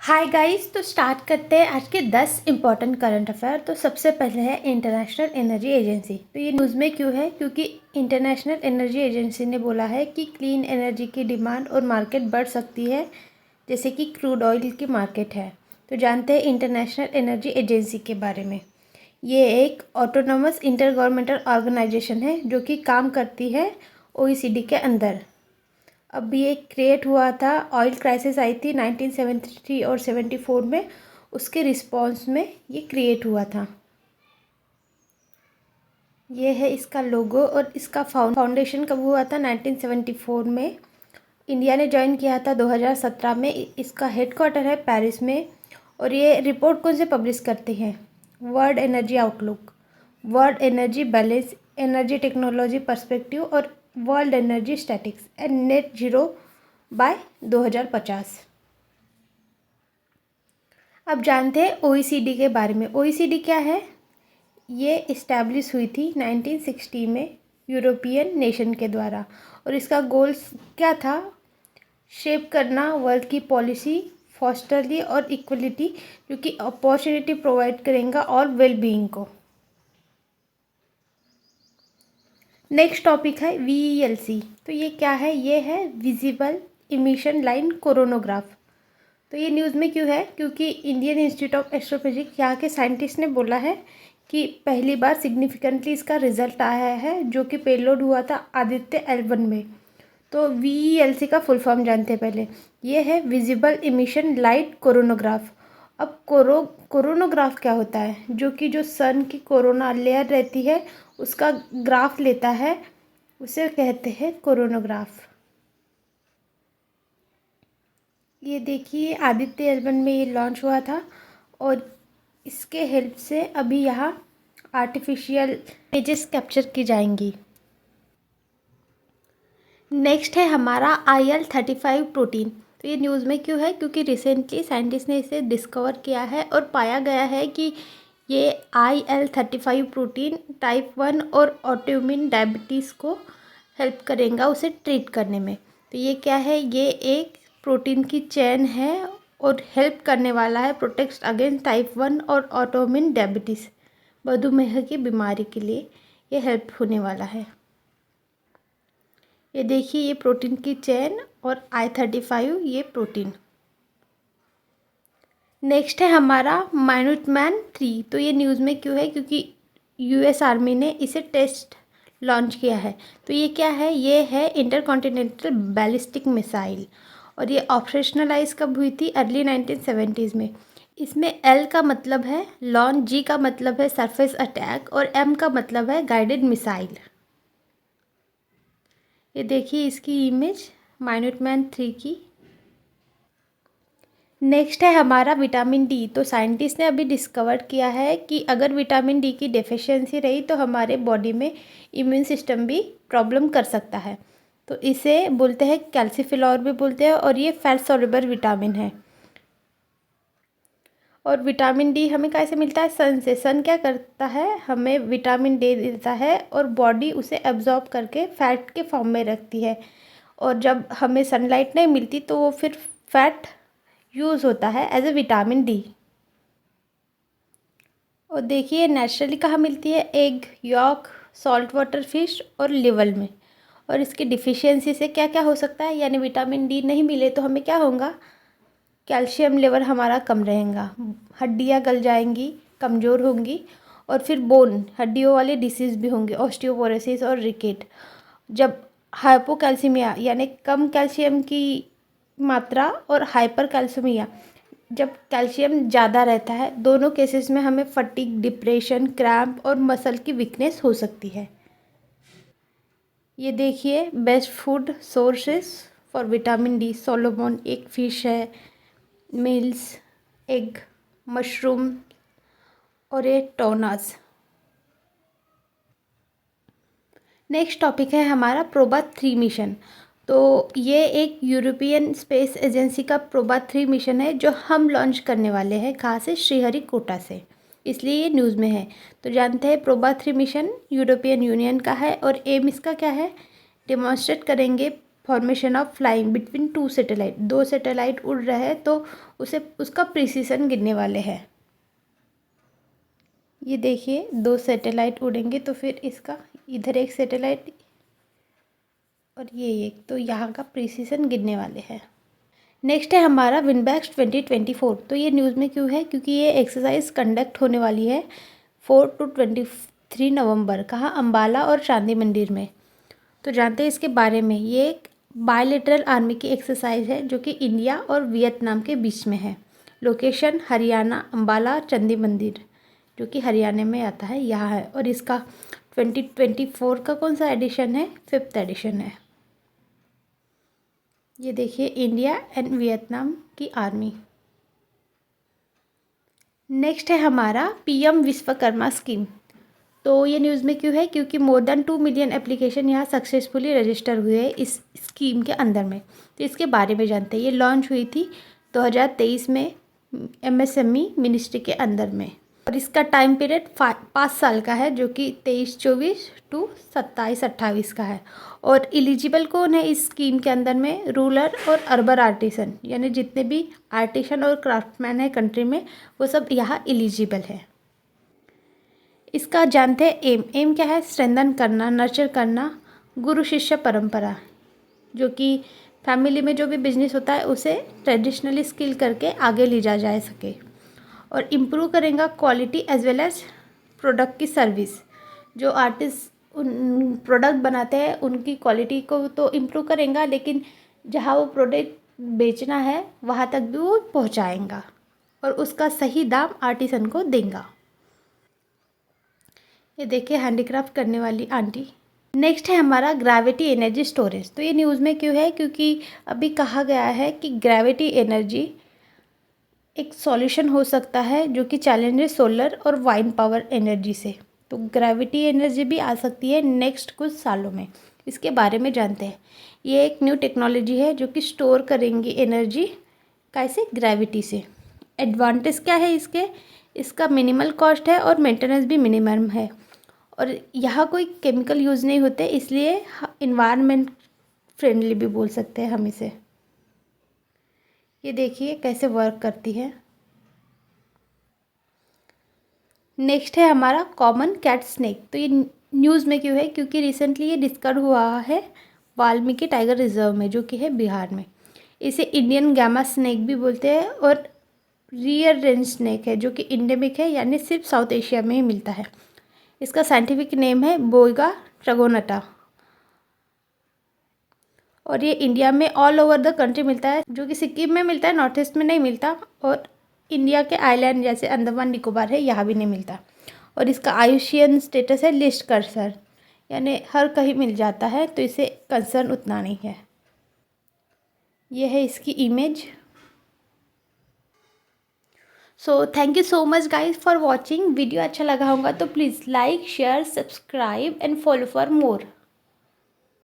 Hi guys. तो start करते हैं आज के 10 इम्पॉर्टेंट करंट अफेयर। तो सबसे पहले है इंटरनेशनल एनर्जी एजेंसी। तो ये न्यूज़ में क्यों है? क्योंकि इंटरनेशनल एनर्जी एजेंसी ने बोला है कि क्लीन एनर्जी की डिमांड और मार्केट बढ़ सकती है, जैसे कि क्रूड ऑयल की मार्केट है। तो जानते हैं इंटरनेशनल एनर्जी एजेंसी के बारे में। ये एक ऑटोनोमस इंटर गवर्नमेंटल ऑर्गेनाइजेशन है जो कि काम करती है OECD के अंदर। अब ये क्रिएट हुआ था, ऑयल क्राइसिस आई थी 1973 और 74 में, उसके रिस्पॉन्स में ये क्रिएट हुआ था। ये है इसका लोगो। और इसका फाउंडेशन कब हुआ था? 1974 में। इंडिया ने ज्वाइन किया था 2017 में। इसका हेडक्वार्टर है पेरिस में। और ये रिपोर्ट कौन से पब्लिश करते हैं? World energy outlook, world energy balance, energy technology perspective और world energy statistics and net zero by 2050। अब जानते हैं OECD के बारे में। OECD क्या है? ये इस्टेब्लिश हुई थी 1960 में यूरोपियन नेशन के द्वारा। और इसका गोल्स क्या था? शेप करना वर्ल्ड की पॉलिसी, फॉस्टरली और इक्वलिटी, जो कि अपॉर्चुनिटी प्रोवाइड करेगा और वेलबीइंग को। नेक्स्ट टॉपिक है VELC। तो ये क्या है? ये है विजिबल इमिशन लाइन कोरोनोग्राफ। तो ये न्यूज़ में क्यों है? क्योंकि इंडियन इंस्टीट्यूट ऑफ एस्ट्रोफिजिक्स यहाँ के साइंटिस्ट ने बोला है कि पहली बार सिग्निफिकेंटली इसका रिजल्ट आया है, जो कि पेलोड हुआ था आदित्य L1 में। तो VELC का फुल फॉर्म जानते हैं पहले। ये है विजिबल इमिशन लाइट कोरोनोग्राफ। अब कोरोनोग्राफ क्या होता है? जो सन की कोरोना लेयर रहती है उसका ग्राफ लेता है, उसे कहते हैं कोरोनोग्राफ। ये देखिए आदित्य L1 में ये लॉन्च हुआ था और इसके हेल्प से अभी यहाँ आर्टिफिशियल इमेजेस कैप्चर की जाएंगी। नेक्स्ट है हमारा IL-35 प्रोटीन। तो ये न्यूज़ में क्यों है? क्योंकि रिसेंटली साइंटिस्ट ने इसे डिस्कवर किया है और पाया गया है कि ये IL-35 प्रोटीन टाइप 1 और ऑटोइम्यून डायबिटीज़ को हेल्प करेगा उसे ट्रीट करने में। तो ये क्या है? ये एक प्रोटीन की चेन है और हेल्प करने वाला है प्रोटेक्ट अगेंस्ट टाइप 1 और ऑटोइम्यून डायबिटीज़, मधुमेह की बीमारी के लिए ये हेल्प होने वाला है। ये देखिए ये प्रोटीन की चेन और I-35 ये प्रोटीन। नेक्स्ट है हमारा MINUTEMAN-3। तो ये न्यूज़ में क्यों है? क्योंकि US आर्मी ने इसे टेस्ट लॉन्च किया है। तो ये क्या है? ये है इंटरकॉन्टिनेंटल बैलिस्टिक मिसाइल और ये ऑपरेशनलाइज कब हुई थी? अर्ली 1970s में। इसमें L का मतलब है लॉन्च, G का मतलब है सरफेस अटैक और M का मतलब है गाइडेड मिसाइल। ये देखिए इसकी इमेज MINUTEMAN-3 की। नेक्स्ट है हमारा विटामिन डी। तो साइंटिस्ट ने अभी डिस्कवर किया है कि अगर विटामिन डी की डेफिशिएंसी रही तो हमारे बॉडी में इम्यून सिस्टम भी प्रॉब्लम कर सकता है। तो इसे बोलते हैं कैल्सीफिलॉर भी बोलते हैं और ये फैट सॉल्युबल विटामिन है। और विटामिन डी हमें कैसे मिलता है? सन से। सन क्या करता है? हमें विटामिन डी देता है और बॉडी उसे एब्जॉर्ब करके फैट के फॉर्म में रखती है। और जब हमें सनलाइट नहीं मिलती तो वो फिर फैट यूज़ होता है एज ए विटामिन डी। और देखिए नेचुरली कहाँ मिलती है? Egg, yolk, salt water fish और लिवर में। और इसकी डिफिशियंसी से क्या क्या हो सकता है? यानी विटामिन डी नहीं मिले तो हमें क्या होगा? कैल्शियम लेवल हमारा कम रहेगा, हड्डियाँ गल जाएंगी, कमज़ोर होंगी और फिर बोन, हड्डियों वाले डिसीज़ भी होंगे, ऑस्टियोपोरोसिस और रिकेट। जब हाइपोकैल्सीमिया यानी कम कैल्शियम की मात्रा और हाइपर कैल्सीमिया जब कैल्शियम ज़्यादा रहता है, दोनों केसेस में हमें फटीग, डिप्रेशन, क्रैम्प और मसल की वीकनेस हो सकती है। ये देखिए best food sources for vitamin D. सोलोमोन एक फ़िश है, मिल्स, एग, मशरूम और ये टोनास। नेक्स्ट टॉपिक है हमारा प्रोबा 3 मिशन। तो ये एक यूरोपियन स्पेस एजेंसी का प्रोबा 3 मिशन है जो हम लॉन्च करने वाले हैं। कहाँ से? श्रीहरिकोटा से, इसलिए ये न्यूज़ में है। तो जानते हैं प्रोबा 3 मिशन यूरोपियन यूनियन का है और एम इसका क्या है? डेमॉन्स्ट्रेट करेंगे formation of flying between two satellite, दो सैटेलाइट उड़ रहे हैं तो उसे उसका प्रिसीजन गिनने वाले हैं। ये देखिए, दो सैटेलाइट उड़ेंगे तो फिर इसका इधर एक सैटेलाइट और ये एक, तो यहाँ का प्रिसीजन गिनने वाले हैं। नेक्स्ट है हमारा विनबैक्स 2024। तो ये न्यूज़ में क्यों है, क्योंकि ये एक्सरसाइज कंडक्ट होने वाली है 4 to 23 नवंबर, कहाँ, अम्बाला और चांदी मंदिर में। तो जानते हैं इसके बारे में। ये एक बायलेटरल आर्मी की एक्सरसाइज है जो कि इंडिया और वियतनाम के बीच में है। लोकेशन हरियाणा, अम्बाला चंदी मंदिर, जो कि हरियाणा में आता है, यहाँ है। और इसका 2024 का कौन सा एडिशन है, 5th एडिशन है। ये देखिए, इंडिया एंड वियतनाम की आर्मी। नेक्स्ट है हमारा पीएम विश्वकर्मा स्कीम। तो ये न्यूज़ में क्यों है, क्योंकि मोर देन 2 मिलियन एप्लीकेशन यहाँ सक्सेसफुली रजिस्टर हुए हैं इस स्कीम के अंदर में। तो इसके बारे में जानते हैं। ये लॉन्च हुई थी 2023 में एमएसएमई मिनिस्ट्री के अंदर में, और इसका टाइम पीरियड 5 साल का है, जो कि 23-24 टू 27-28 का है। और एलिजिबल कौन है इस स्कीम के अंदर में, रूरल और अर्बन आर्टिसन, यानी जितने भी आर्टिसन और क्राफ्टमैन है कंट्री में, वो सब यहाँ एलिजिबल है। इसका जानते हैं एम क्या है, स्ट्रेंथन करना, नर्चर करना गुरु शिष्य परंपरा, जो कि फैमिली में जो भी बिजनेस होता है उसे ट्रेडिशनली स्किल करके आगे ले जा सके। और इम्प्रूव करेगा quality as well as product की सर्विस। जो आर्टिस्ट उन प्रोडक्ट बनाते हैं उनकी क्वालिटी को तो इम्प्रूव करेगा, लेकिन जहाँ वो प्रोडक्ट बेचना है वहाँ तक भी वो पहुँचाएगा और उसका सही दाम आर्टिसन को देगा। ये देखिए, हैंडीक्राफ्ट करने वाली आंटी। नेक्स्ट है हमारा ग्रेविटी एनर्जी स्टोरेज। तो ये न्यूज़ में क्यों है, क्योंकि अभी कहा गया है कि ग्रेविटी एनर्जी एक सॉल्यूशन हो सकता है जो कि चैलेंजेस सोलर और वाइंड पावर एनर्जी से। तो ग्रेविटी एनर्जी भी आ सकती है नेक्स्ट कुछ सालों में। इसके बारे में जानते हैं। ये एक न्यू टेक्नोलॉजी है जो कि स्टोर करेंगी एनर्जी, कैसे, ग्रेविटी से। एडवांटेज क्या है इसके, इसका मिनिमल कॉस्ट है और मेंटेनेंस भी मिनिमम है, और यहाँ कोई केमिकल यूज़ नहीं होते, इसलिए इन्वायरमेंट फ्रेंडली भी बोल सकते हैं हम इसे। ये देखिए कैसे वर्क करती है। नेक्स्ट है हमारा कॉमन कैट स्नेक। तो ये न्यूज़ में क्यों है, क्योंकि रिसेंटली ये डिस्कवर हुआ है वाल्मीकि टाइगर रिजर्व में, जो कि है बिहार में। इसे इंडियन गैमा स्नेक भी बोलते हैं, और रियर रेंज स्नेक है जो कि इंडेमिक है, यानी सिर्फ साउथ एशिया में ही मिलता है। इसका साइंटिफिक नेम है बोइगा ट्रगोनटा, और ये इंडिया में ऑल ओवर द कंट्री मिलता है, जो कि सिक्किम में मिलता है, नॉर्थ ईस्ट में नहीं मिलता, और इंडिया के आइलैंड जैसे अंडमान निकोबार है यहाँ भी नहीं मिलता। और इसका आयुशियन स्टेटस है लिस्ट कर्सर, यानी हर कहीं मिल जाता है, तो इसे कंसर्न उतना नहीं है। ये है इसकी image. So thank you so much guys for watching. Video अच्छा लगा होगा तो please like, share, subscribe and follow for more.